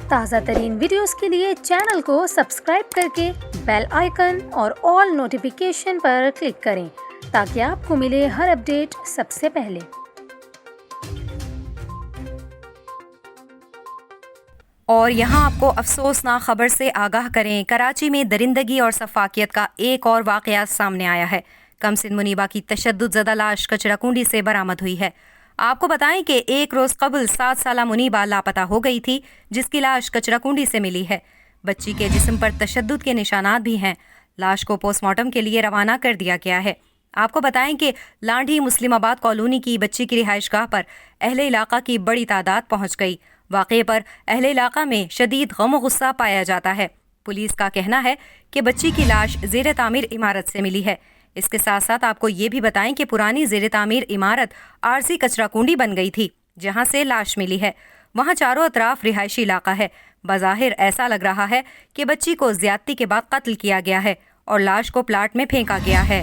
تازہ ترین ویڈیوز کے لیے چینل کو سبسکرائب کر کے بیل آئیکن اور آل نوٹیفیکیشن پر کلک کریں تاکہ آپ کو ملے ہر اپڈیٹ سب سے پہلے۔ اور یہاں آپ کو افسوسناک خبر سے آگاہ کریں، کراچی میں درندگی اور سفاکیت کا ایک اور واقعہ سامنے آیا ہے۔ کمسن منیبہ کی تشدد زدہ لاش کچرا کنڈی سے برآمد ہوئی ہے۔ آپ کو بتائیں کہ ایک روز قبل 7 سالہ منیبہ لاپتہ ہو گئی تھی، جس کی لاش کچرا کنڈی سے ملی ہے۔ بچی کے جسم پر تشدد کے نشانات بھی ہیں۔ لاش کو پوسٹ مارٹم کے لیے روانہ کر دیا گیا ہے۔ آپ کو بتائیں کہ لانڈھی مسلم آباد کالونی کی بچی کی رہائش گاہ پر اہل علاقہ کی بڑی تعداد پہنچ گئی۔ واقعے پر اہل علاقہ میں شدید غم و غصہ پایا جاتا ہے۔ پولیس کا کہنا ہے کہ بچی کی لاش زیر تعمیر عمارت سے ملی ہے۔ اس کے ساتھ ساتھ آپ کو یہ بھی بتائیں کہ پرانی زیر تعمیر عمارت عارضی کچرا کنڈی بن گئی تھی، جہاں سے لاش ملی ہے۔ وہاں چاروں اطراف رہائشی علاقہ ہے۔ بظاہر ایسا لگ رہا ہے کہ بچی کو زیادتی کے بعد قتل کیا گیا ہے اور لاش کو پلاٹ میں پھینکا گیا ہے۔